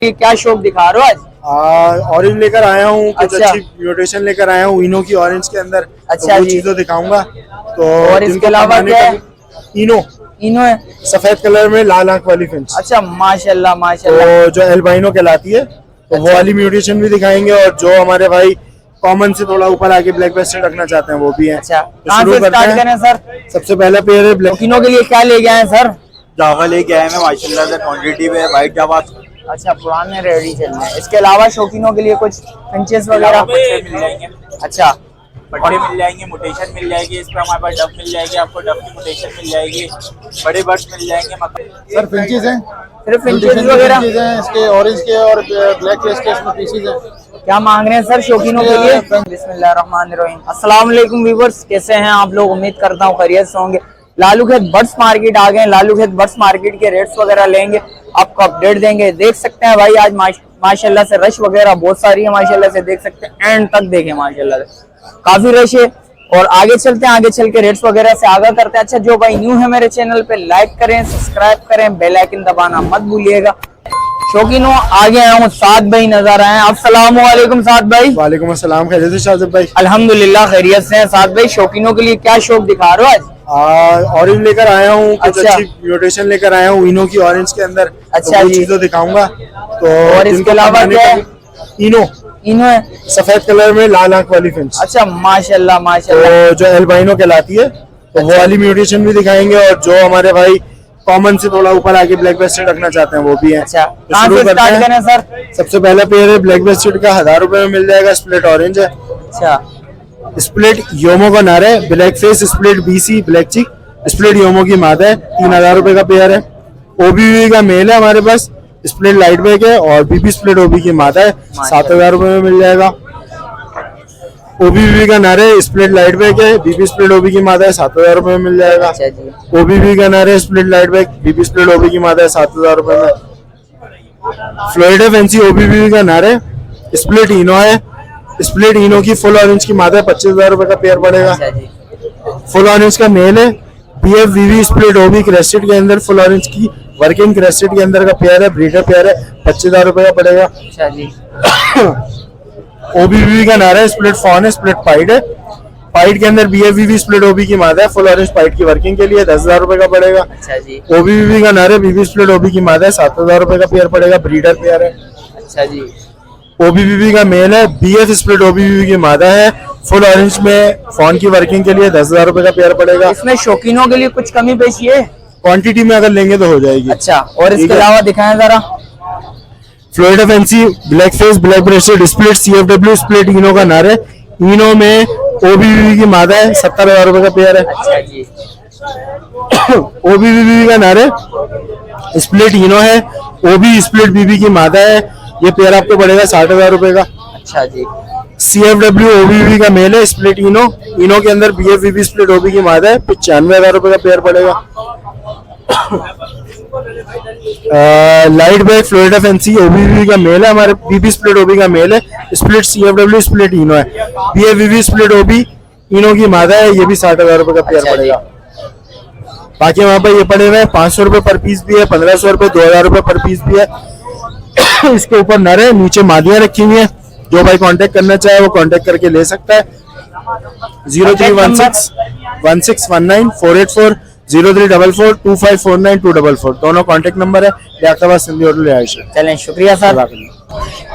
ये क्या शॉप दिखा रहे हो आज? ऑरेंज लेकर आया हूँ, कुछ अच्छा। अच्छी म्यूटेशन लेकर आया हूँ इनो की ऑरेंज के अंदर। अच्छा तो वो जी। चीजें दिखाऊंगा। तो और इसके अलावा क्या है? इनो इनो है। सफेद कलर में लाल आंख वाली फिंच। अच्छा माशाल्लाह माशाल्लाह। तो जो एल्बाइनो कहलाती है, तो वो अच्छा। वाली म्यूटेशन भी दिखाएंगे। और जो हमारे भाई कॉमन से थोड़ा ऊपर आके ब्लैक बेस्टेड रखना चाहते हैं वो भी है। अच्छा तो कहाँ शुरू से करते स्टार्ट हैं। करें सर? सबसे पहला पेयर है ब्लैक शौकीनों के लिए क्या ले गए हैं सर? जावा लेके आए हैं माशाल्लाह से, क्वांटिटी में वाइट जावा। अच्छा पुराने रेडी चल रहे हैं। इसके अलावा शौकीनों के लिए कुछ फिंचेस वगैरह पट्टे मिल जाएंगे, अच्छा पट्टे मिल जाएंगे, मुटेशन मिल जाएगी। इस पर हमारे पास डब मिल जाएगी, आपको डब की मुटेशन मिल जाएगी। बड़े बर्ड्स मिल जाएंगे। सर फिंचेस हैं, सिर्फ फिंचेस वगैरह फिंचेस हैं इसके, ऑरेंज के और ब्लैक के इसके इसमें पीसीज हैं। क्या मांग रहे हैं सर शौकीनों के लिए? बिस्मिल्लाहिर्रहमानिर्रहीम। अस्सलाम वालेकुम व्यूअर्स, कैसे हैं आप लोग? उम्मीद करता हूँ खैरियत से होंगे। लालू खेत बर्ड्स मार्केट आ गए। लालू खेत बर्ड्स मार्केट के रेट्स वगैरह लेंगे, आपको अपडेट देंगे। देख सकते हैं भाई आज माशाल्लाह से रश वगैरह बहुत सारी है। माशाल्लाह से देख सकते हैं, एंड तक देखें माशाल्लाह से काफी रश है। और आगे चलते हैं, आगे चल के रेट्स वगैरह से आगाह करते हैं। अच्छा जो भाई न्यू है मेरे चैनल पे, लाइक करें, सब्सक्राइब करें, बेल आइकन दबाना मत भूलिएगा। शौकीनों आगे आया हूँ, साद भाई नजर आए। अस्सलाम वालेकुम साद भाई। वालेकुम अस्सलाम, खैरियत से शाहज़ब भाई? अल्हम्दुलिल्लाह खैरियत से हैं। साद भाई शौकीनों के लिए क्या शौक दिखा रहे हो आज? ऑरेंज लेकर आया हूँ, कुछ अच्छा। अच्छी म्यूटेशन लेकर आया हूँ इनो की ऑरेंज के अंदर। अच्छा तो वो जी। चीजें दिखाऊंगा। तो और इसके जिनको अलावा कमाने क्या का है? भी- इनो इनो है। सफेद कलर में लाल आंख वाली फिंच। अच्छा माशाल्लाह माशाल्लाह। तो जो एल्बाइनो कहलाती है, तो वो वाली म्यूटेशन भी दिखाएंगे। और जो हमारे भाई कॉमन से थोड़ा ऊपर आके ब्लैक बेस्टेड रखना चाहते हैं वो भी है। अच्छा तो कहाँ शुरू से करते स्टार्ट हैं। करें सर? सबसे पहला पेयर है ब्लैक बेस्टेड का, 1000 रुपए में मिल जाएगा। स्प्लिट ऑरेंज है, अच्छा स्प्लिट योमो का नारा है, black face, split BC, black चिक, स्प्लिट योमो की मादा है। 3000 रुपए का पेयर है। ओबीवी का मेल है हमारे पास, स्प्लिट लाइट बैग है। और बीबी स्प्लिट ओबी की मादा है, 7000 रुपए में मिल जाएगा। ओबीवी का नारा है, स्प्लिट लाइट बैग है, बीबी स्प्लिट ओबी की मादा है, 7000 रुपए में मिल जाएगा। अच्छा जी। ओबीवी का नारा है, स्प्लिट लाइट बैग, बीबी स्प्लिट ओबी की मादा है, 7000 रुपए में। फ्लोरिडा फैंसी ओबीवी का नारा है, स्प्लिट इनो है, स्प्लिट इनो की फुल ऑरेंज की मादा है, 25,000 रुपए का पेयर पड़ेगा। अच्छा जी। फुल ऑरेंज का मेल है, बीएफ वीवी स्प्लिट ओबी क्रेस्टेड के अंदर फुल ऑरेंज की वर्किंग क्रेस्टेड के अंदर का पेयर है, ब्रीडर पेयर है, 25,000 रुपए का पड़ेगा। अच्छा जी। ओबीवी का नारा है, स्प्लिट फॉन है, स्प्लिट पाइड है, पाइड के अंदर बीएफवीवी स्प्लिट ओबी की मादा है, फुल ऑरेंज पाइड की वर्किंग के लिए 10,000 रुपए का पड़ेगा। अच्छा जी। ओबीवी का नारा है, बीबी स्प्लिट ओबी की मादा है, 7,000 रुपए का पेयर पड़ेगा, ब्रीडर पेयर है। अच्छा जी। ओबीवी का मेल है, बीएफ स्प्लिट ओबीवी की मादा है, फुल ऑरेंज में फॉन की वर्किंग के लिए 10,000 रुपए का पेयर पड़ेगा। इसमें शौकीनों के लिए कुछ कमी पेशी है? क्वांटिटी में अगर लेंगे तो हो जाएगी। अच्छा और ठीक इसके है। अलावा दिखाएं जरा। Florida fancy black face, black breasted, split CFW, split इनो का नारा है, इनो में ओबीवी की मादा है, 70,000 रुपए का पेयर है। अच्छा जी। ओबीवी का नारा है, स्प्लिट इनो है, ओबी स्प्लिट बीबी की मादा है, ये पेयर आपको पड़ेगा 60,000 रुपए का। अच्छा जी। सीएफडब्ल्यू ओबीवी का मेल है, स्प्लिट इनो, इनो के अंदर बीएफवीवी स्प्लिट ओबी की मादा है, 95,000 रुपए का पेयर पड़ेगा। लाइट बैग फ्लोरिडा फैंसी ओबीवी का मेल है, हमारे बीबी स्प्लिट ओबी का मेल है, स्प्लिट सीएफडब्ल्यू स्प्लिट इनो है, बीएफवीवी स्प्लिट ओबी इनो की मादा है, ये भी 60,000 रुपए का पेयर अच्छा जी। पड़ेगा। बाकी वहाँ पे ये पड़े हुए हैं 500 रुपए पर पीस भी है, 1500 रुपए, 2000 रुपए पर पीस भी है। इसके ऊपर नर है, नीचे मादियां रखी हुई है। जो भाई कांटेक्ट करना चाहे वो कांटेक्ट करके ले सकता है। 0316 1619 484, 0344 2549 244 दोनों कांटेक्ट नंबर है। लियाकताबाद सिंधी होटल आयशा। चलें शुक्रिया सर।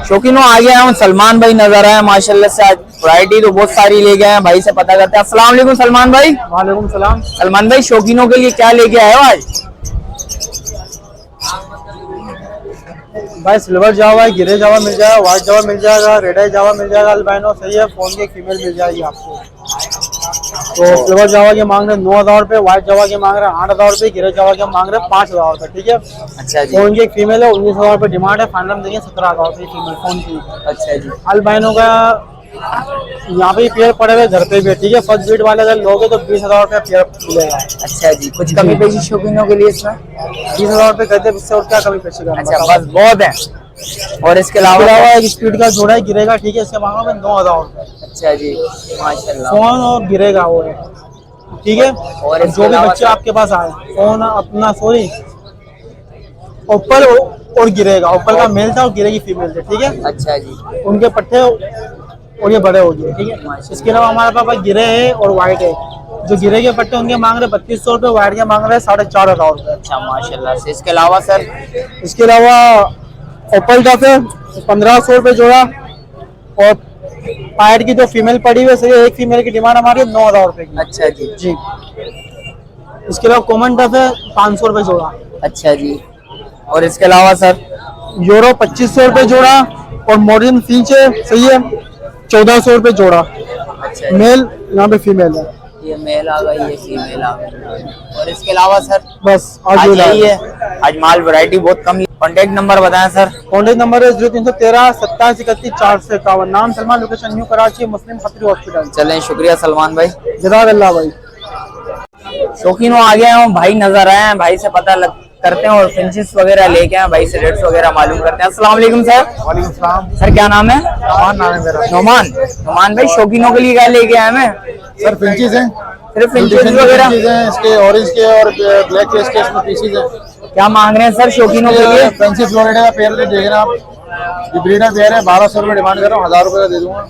शौकीनों आगे आया हूँ, सलमान भाई नजर आए। माशाल्लाह से आज वैरायटी तो बहुत सारी ले गए हैं। भाई से पता करते हैं। अस्सलाम वालेकुम सलमान भाई। वालेकुम सलाम। सलमान भाई शौकीनों के लिए क्या लेके आए हो आज? भाई सिल्वर जावा है, गिरे जावा मिल जाएगा, व्हाइट जावा मिल जाएगा, रेड आई जावा मिल जाएगा, अल्बाइनो सही है, फोन की फीमेल मिल जाएगी आपको। तो सिल्वर जावा के मांग रहे 9,000 रुपए, व्हाइट जावा के मांग रहे 8,000 रुपए, गिरे जावा के मांग रहे 5,000 रुपए। ठीक है। अच्छा जी। फोन की एक फीमेल है, 19,000 रुपए डिमांड है, फाइनल देंगे 17,000 रुपए फीमेल फोन की। अच्छा जी। अल्बाइनो का यहाँ पे पेयर पड़े हुए घर पे भी है। ठीक है। फर्स्ट बीट वाले अगर लोगे तो 20,000 रुपया पेयर मिलेगा। अच्छा जी। कुछ कमी पेशी शौकीनों के लिए इसमें? 20,000 रुपए कहते हैं, इससे और क्या कमी पेशी करना। अच्छा बस बहुत है। और इसके अलावा एक स्पीड का जोड़ा है, गिरेगा। ठीक है। इसके मांगा मैं 9,000 रुपए अच्छा जी माशाल्लाह। फोन और गिरेगा वो है। ठीक है। और इसके जो भी अलावा बच्चे आपके पास आए फोन अपना सॉरी ओप्पो और गिरे का, ऊपर का मेल था और गिरे की फीमेल थे, ठीक है। अच्छा जी। उनके पट्टे और ये बड़े हो गए, ठीक है। इसके अलावा हमारे पास गिरे है और व्हाइट है। जो गिरे के पट्टे उनके मांग रहे 3200 रुपये, व्हाइट के मांग रहे 4,500 रुपये। अच्छा माशाल्लाह से। इसके अलावा सर? इसके अलावा ओपल डफ है 1500 रुपये जोड़ा। और पायर की जो फीमेल पड़ी हुई है, एक फीमेल की डिमांड हमारी 9,000 रुपये की। अच्छा जी। जी। इसके अलावा कॉमन डफ है 500 रुपये जोड़ा। अच्छा जी। और इसके अलावा सर? यूरो 2500 रुपये जोड़ा। और मॉडर्न फिंच है, सही है, 1400 रुपये जोड़ा। अच्छा जी। मेल, यहाँ पे फीमेल है। ये मेल आ गई, ये फीमेल आ गई। और इसके अलावा सर? बस आज आज यही है। आज माल वैरायटी बहुत कम। कॉन्टेक्ट नंबर बताएं सर। कॉन्टेक्ट नंबर है 0313 27 31 451। नाम सलमान, लोकेशन न्यू कराची, मुस्लिम खतरी हॉस्पिटल। चलें, शुक्रिया सलमान भाई, जज़ाकल्लाह भाई। शौकीनों आ गए हैं, भाई नजर आए हैं, भाई से पता करते हैं और फिंचेस वगैरह लेके आए, भाई से रेट्स वगैरह मालूम करते हैं। अस्सलाम वालेकुम सर। वालेकुम सलाम। सर क्या नाम है? नोमान नाम है मेरा। नोमान। नोमान भाई, शौकीनों के लिए क्या लेके आए हैं? सर फिंचीज हैं, सिर्फ फिंचेस वगैरह? इसके ऑरेंज के और ब्लैक के इसके इसमें पीसीज हैं। क्या मांग रहे हैं सर शौकीनों के लिए? फैंसी फ्लोरिडा का पेयर देख रहे हैं आप, ये ब्रीडर पेयर है, 1200 रुपये डिमांड कर रहा हूँ, 1000 रुपये का दे दूंगा।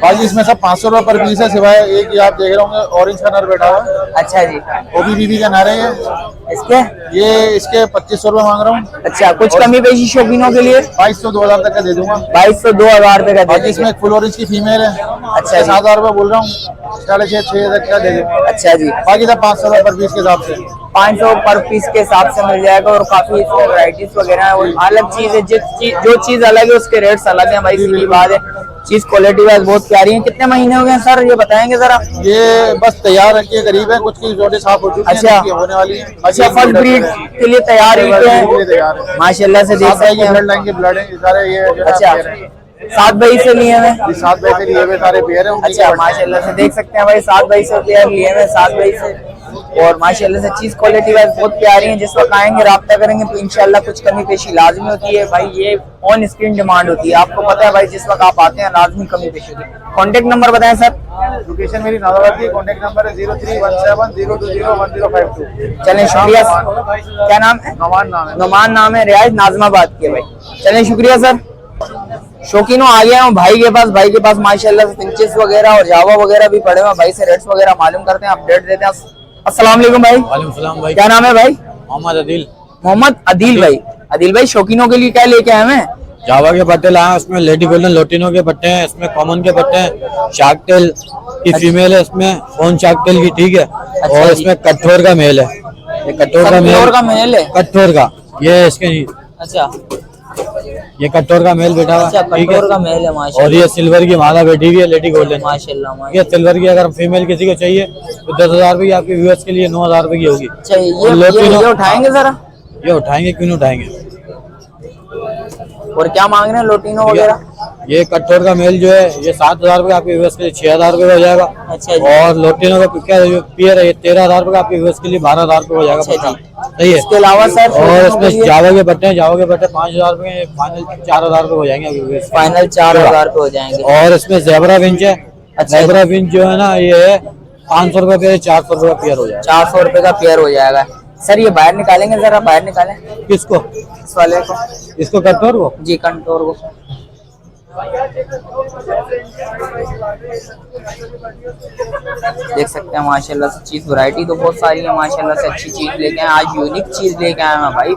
बाकी इसमें सब 500 रुपये पर पीस है, सिवाय एक ही आप देख रहे होंगे ऑरेंज का नर बैठा हुआ है। अच्छा जी। ओबी बीबी का नर है ये। इसके? ये इसके 2500 रुपये मांग रहा हूँ। अच्छा, कुछ कमी पेशी शौकीनों के लिए? 2200 2000 तक का दे दूंगा। 2200 2000 रुपए का दे बाकी दीजिए। इसमें एक फुल ऑरेंज की फीमेल है, अच्छा जी। 7000 रुपये बोल रहा हूँ, 6,500 तक का दे दूंगा। अच्छा जी। बाकी सब 500 रुपये पर पीस के हिसाब से, 500 पर पीस के हिसाब से मिल जाएगा। और काफी इसमें वैरायटीज वगैरह है और अलग चीज है, जो चीज अलग है उसके रेट्स अलग है भाई, सीधी बात है। चीज क्वालिटी वाइज बहुत प्यारी है। कितने महीने हो गए सर, ये बताएंगे जरा? ये बस तैयार के करीब है, कुछ की जोड़े साफ हो चुकी अच्छा। हैं, होने वाली है। अच्छा, फर्स्ट ब्रीड के लिए तैयार हुई है तैयार है माशाल्लाह से, देख सकते हैं। ब्लड लाइन के ब्लड है सारे, ये अच्छा, 7 भाई से लिए हैं? 7 भाई से लिए हुए सारे पेयर हैं। अच्छा, माशाल्लाह से देख सकते हैं भाई, 7 भाई से पेयर लिए हैं, 7 भाई से। और माशाल्लाह से चीज क्वालिटी वाइज बहुत प्यारी है। जिस वक्त आएंगे राब्ता करेंगे तो इंशाल्लाह कुछ कमी पेशी लाजमी होती है भाई, ये ऑन स्क्रीन डिमांड होती है, आपको पता है भाई, जिस वक्त आप आते हैं लाजमी कमी पेशी होती है। कॉन्टेक्ट नंबर बताएं सर। लोकेशन मेरी नाजाबाद की, कॉन्टेक्ट नंबर है 0317020152। चलें, शुक्रिया। क्या नाम है? नोमान नाम है। नोमान नाम है, रियाज नाजमाबाद के भाई। चलें, शुक्रिया सर। शौकीनों आ गया हूँ भाई के पास, भाई के पास माशाल्लाह से फिंचेस वगैरह और जावा वगैरह भी पड़े हुए हैं। भाई से रेट्स वगैरह मालूम करते हैं, अपडेट देते हैं। अस्सलाम वालेकुम भाई। वालेकुम सलाम भाई। क्या नाम है भाई? मोहम्मद अदिल। मोहम्मद अदिल भाई। अदिल भाई, शौकीनों के लिए क्या लेके आए हैं? जावा के पट्टे लाए, उसमें लेडी गोल्डन लोटिनो के पट्टे हैं, इसमें कॉमन के पट्टे हैं, शार्क टेल की फीमेल है, इसमें फोन शार्क टेल की, ठीक है। और इसमें कठोर का मेल है, ये कठोर का मेल है। कठोर का, ये इसके अच्छा, ये कठोर का मेल बैठा हुआ, अच्छा, ठीक है। कठोर का मेल है माशाल्लाह। और ये सिल्वर की मादा बैठी हुई है, लेडी गोल्डन माशाल्लाह ये सिल्वर की। अगर फीमेल किसी को चाहिए तो 10,000 रुपये आपके व्यूअर्स के लिए 9,000 रुपये की होगी। अच्छा, ये उठाएंगे जरा? ये उठाएंगे, क्यों नहीं उठाएंगे। और क्या मांग रहे हैं लोटिनो वगैरह? ये कठोर का मेल जो है ये 7,000 रुपये आपके व्यूअर्स के लिए 6,000 रुपये हो जाएगा। अच्छा जी। और लोटिनो का क्या जो पियर है ये 13,000 रुपये आपके व्यूअर्स के लिए 12,000 रुपये हो जाएगा। अच्छा जी। सही है। इसके अलावा सर और इसमें जावा के पट्टे हैं, जावा के पट्टे 5,000 रुपये, फाइनल 4,000 रुपये हो जाएंगे आपके व्यूअर्स। फाइनल 4,000 रुपये हो जाएंगे। और इसमें ज़ेबरा फिंच है, अच्छा। ज़ेबरा फिंच जो है ना ये 500 रुपये पेयर, 400 रुपये पेयर हो जाएगा। 400 रुपये का पेयर हो जाएगा। सर ये बाहर निकालेंगे जरा, बाहर निकालें किसको? इस वाले को। इसको कठोर को जी, कंटोर को। देख सकते हैं माशाल्लाह से चीज वैरायटी तो बहुत सारी है माशाल्लाह से, अच्छी चीज लेके आए आज, यूनिक चीज लेके आए हैं भाई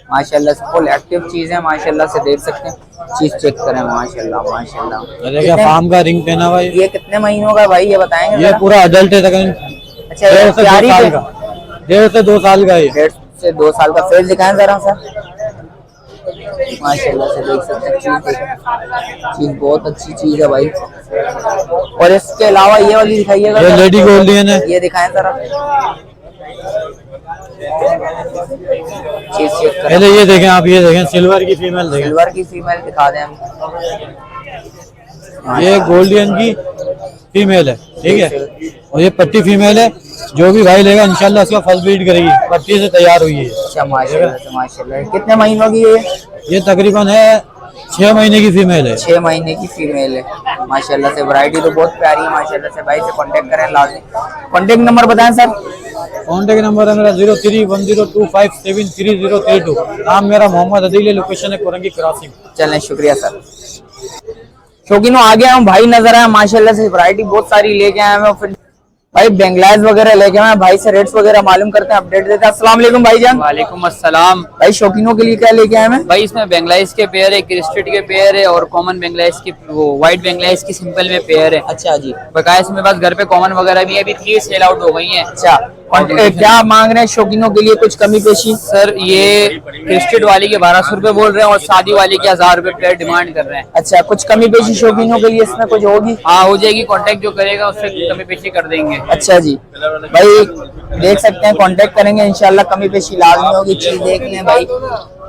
माशाल्लाह से, फुल एक्टिव चीज है माशाल्लाह से, देख सकते हैं। चीज चेक करें माशाल्लाह माशाल्लाह। क्या फार्म का रिंग देना भाई। ये कितने महीनों का भाई, ये बताएंगे? ये पूरा अडल्ट है तकरीबन। अच्छा, ये प्यारी है। 1.5 से 2 साल का है। 1.5 से 2 साल का। फेस दिखाएं जरा सर माशाल्लाह से, देख सकते हैं चीज, चीज बहुत अच्छी चीज है भाई। और इसके अलावा ये वाली दिखाइएगा, ये लेडी गोल्डन है, ये दिखाएं जरा चीज चेक करें। पहले ये देखें आप, ये देखें सिल्वर की फीमेल देखें, सिल्वर की फीमेल दिखा दें हम। ये गोल्डन की फीमेल है, ठीक है। और ये पट्टी फीमेल है, जो भी भाई लेगा इंशाल्लाह इसका फर्स्ट ब्रीड करेगी, पट्टी से तैयार हुई है। अच्छा माशाल्लाह से माशाल्लाह। कितने महीनों की है ये तकरीबन है 6 महीने की फीमेल है। 6 महीने की फीमेल है माशाल्लाह से। वैरायटी तो बहुत प्यारी है माशाल्लाह से। भाई से कांटेक्ट करें लाजमी। कांटेक्ट नंबर बताएं सर। कॉन्टेक्ट नंबर है मेरा 031025733032। नाम मेरा मोहम्मद अदील है, लोकेशन है कोरंगी क्रॉसिंग। चलें शुक्रिया सर। शौकीनों आगे हम भाई नजर आए माशाल्लाह से। वैरायटी बहुत सारी लेके आए हैं। फिर भाई बेंगलाइज वगैरह लेके आए हैं। भाई से रेट्स वगैरह मालूम करते हैं, अपडेट देते हैं। अस्सलाम वालेकुम भाईजान। वालेकुम अस्सलाम। भाई शौकीनों के लिए क्या लेके आए हैं? भाई इसमें बेंगलाइज के पेयर है, क्रिस्टेड के पेयर है और कॉमन बेंगलाइज की वो व्हाइट बेंगलाइज की सिंपल में पेयर है। अच्छा जी। बकाया इसमें बस घर पे कॉमन वगैरह भी है, अभी 3 सेल आउट हो गई हैं। अच्छा क्या मांग रहे हैं शौकीनों के लिए, कुछ कमी पेशी? सर ये क्रिस्टेड वाली के 1200 रुपए बोल रहे हैं और शादी वाली के 1000 रुपए प्लेट डिमांड कर रहे हैं। अच्छा कुछ कमी पेशी शौकीनों के लिए इसमें कुछ होगी? हाँ हो जाएगी, कांटेक्ट जो करेगा उससे कमी पेशी कर देंगे। अच्छा जी। भाई देख सकते हैं, कांटेक्ट करेंगे इंशाल्लाह कमी पेशी लाजमी होगी। चीज देख लें भाई,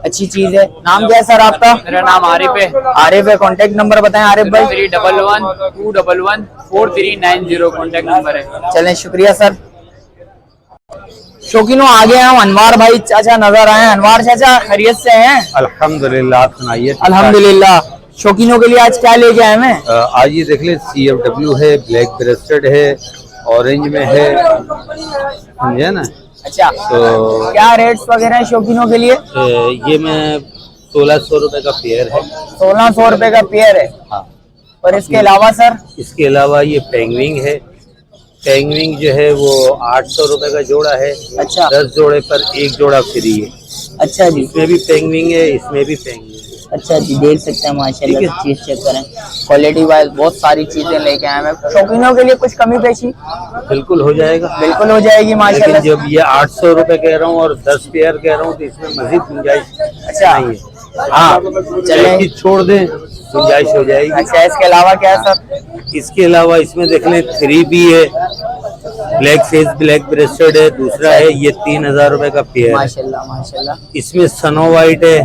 अच्छी चीज है। नाम क्या है सर आपका? मेरा नाम आरिफ है। आरिफ है। कांटेक्ट नंबर बताएं आरिफ भाई। 311-211-4390 कांटेक्ट नंबर है। चलें शुक्रिया सर। शौकीनों आगे हम अनवार भाई चाचा नजर आए। अनवार चाचा खैरियत से हैं? अल्हम्दुलिल्लाह, आप सुनाइए। अल्हम्दुलिल्लाह। शौकीनों के लिए आज क्या लेके आए हैं? आज ये देख ले, CFW है, ब्लैक ब्रेस्टेड है, ऑरेंज में है, समझे ना। अच्छा तो क्या रेट्स वगैरह हैं शौकीनों के लिए? ये मैं 1600 रुपए का पेयर है। 1600 रुपए का पेयर है। हाँ। और इसके अलावा सर? इसके अलावा ये पेंगविंग है। पेंगविंग जो है वो 800 रुपए का जोड़ा है। अच्छा 10 जोड़े पर 1 जोड़ा फ्री है। अच्छा जी। इसमें भी पेंगविंग है, इसमें भी पेंगविंग है। अच्छा जी। देख सकते हैं माशाल्लाह से, चीज चेक करें क्वालिटी वाइज बहुत सारी चीजें लेके आए हैं। शौकीनों के लिए कुछ कमी पेशी? बिल्कुल हो जाएगा, बिल्कुल हो जाएगी लेकिन माशाल्लाह से। जब ये 800 रुपए कह रहा हूँ और 10 पेयर कह रहा हूँ तो इसमें मजीद गुंजाइश अच्छा नहीं है। हाँ चलें चलें। छोड़ दें, गुंजाइश हो जाएगी। अच्छा इसके अलावा क्या है सर? इसके अलावा इसमें देख लें 3B है, ब्लैक फेस ब्लैक ब्रेस्टेड है, दूसरा है ये 3000 रुपए का पेयर है। माशाल्लाह माशाल्लाह। इसमें सनो वाइट है,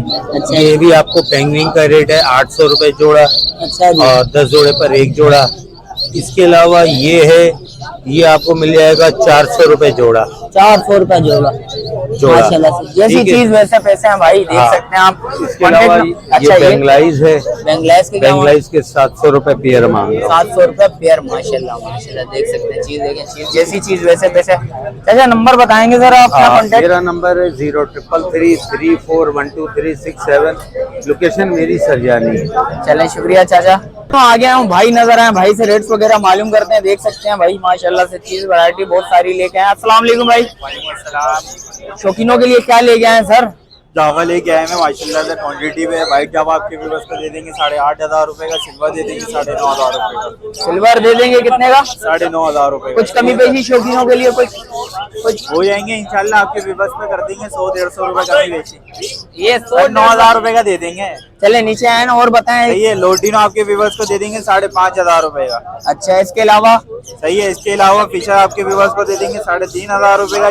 ये भी आपको पेंगविंग का रेट है 800 रुपए जोड़ा अच्छा जी। और 10 जोड़े पर 1 जोड़ा। इसके अलावा ये है, ये आपको मिल जाएगा 400 रुपए जोड़ा। 400 रुपए जोड़ा माशाल्लाह से। जैसी ठीक है। चीज वैसे पैसे हैं भाई, देख हाँ। सकते हैं आप। इसके अलावा अच्छा ये बेंगलाइज है, बेंगलाइज के क्या बेंगलाइज के 700 रुपए पेयर मांग रहा हूँ। 700 रुपए पेयर माशाल्लाह माशाल्लाह। देख सकते हैं चीज, देखें चीज जैसी चीज वैसे पैसे। अच्छा नंबर बताएंगे सर आप अपना कांटेक्ट? मेरा नंबर है 0333412367। लोकेशन मेरी सरजानी है। चलें शुक्रिया चाचा। तो आ गया हूँ, भाई नजर आए। भाई से रेट्स वगैरह मालूम करते हैं। देख सकते हैं भाई माशाल्लाह से चीज वैरायटी बहुत सारी लेके आए। अस्सलाम वालेकुम भाई। शौकीनों के लिए क्या लेके आए हैं सर? जावा लेके आए हैं माशाल्लाह से। क्वांटिटी में वाइट जावा आपके व्यूअर्स को दे देंगे 8,500 रुपए का। सिल्वर दे देंगे 9,500 रुपए का। सिल्वर दे देंगे कितने का? 9,500 रुपए का। कुछ कमी पेशी शौकीनों के लिए कुछ हो जाएंगे इंशाल्लाह, आपके व्यूअर्स पे कर देंगे 100-150 रुपए कमी पेशी। ये 9,000 रुपए का दे देंगे। चले नीचे आए ना और बताएं। सही है। लोटिनो आपके व्यूअर्स को दे देंगे 5,500 रुपए का। अच्छा इसके अलावा? सही है। इसके अलावा फिशर आपके व्यूअर्स को दे देंगे 3,500 रुपए का।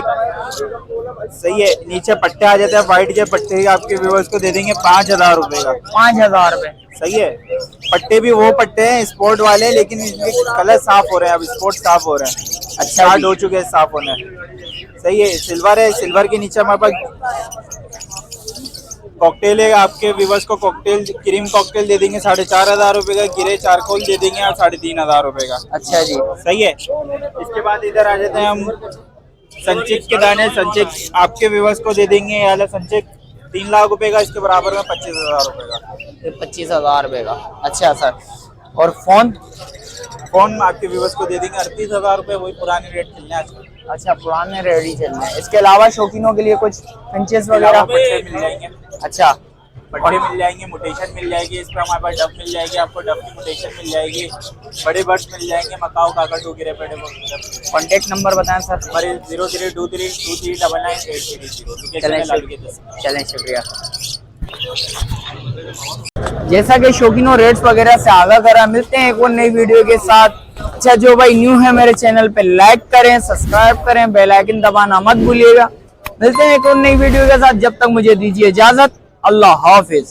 सही है। नीचे पट्टे आ जाते हैं, व्हाइट के पट्टे आपके व्यूअर्स को दे देंगे 5,000 रुपए का। 5,000 रुपए। सही है। पट्टे भी वो पट्टे हैं स्पोर्ट वाले, लेकिन इनके कलर साफ हो रहे हैं, अब स्पोर्ट साफ हो रहे हैं। अच्छा हो चुके हैं साफ होने। सही है। सिल्वर है। सिल्वर के नीचे हमारे पास कॉकटेल है। आपके व्यूअर्स को कॉकटेल क्रीम कॉकटेल दे देंगे 4,500 रुपए का। गिरे चारकोल दे देंगे आप 3,500 रुपए का। अच्छा जी। सही है। इसके बाद इधर आ जाते हैं हम संचिक के दाने। संचिक आपके व्यूअर्स को दे देंगे, ये वाला संचिक 3 लाख रुपए का। इसके बराबर में 25,000 रुपए का। 25,000 रुपए का। अच्छा सर। और फोन? फोन आपके व्यूअर्स को दे देंगे 38,000 रुपए। वही पुराने रेट चलने आजकल। अच्छा पुराने रेडी चल रहे हैं। इसके अलावा शौकीनों के लिए कुछ पंचेस वगैरह? पट्टे मिल जाएंगे। अच्छा पट्टे मिल जाएंगे, मुटेशन मिल जाएगी। इस पर हमारे पास डब मिल जाएगी, आपको डब की मुटेशन मिल जाएगी। बड़े बर्ड्स मिल जाएंगे, मकाऊ काकटू गिरे पेड़े। कॉन्टेक्ट नंबर बताएं सर। हमारे 032323998330। चलें शुक्रिया। जैसा कि शौकीनों रेट्स वगैरह से आगाह करा, मिलते हैं एक और नई वीडियो के साथ। अच्छा जो भाई न्यू है मेरे चैनल पे लाइक करें, सब्सक्राइब करें, बेल आइकन दबाना मत भूलिएगा। मिलते हैं एक और नई वीडियो के साथ, जब तक मुझे दीजिए इजाजत। अल्लाह हाफिज।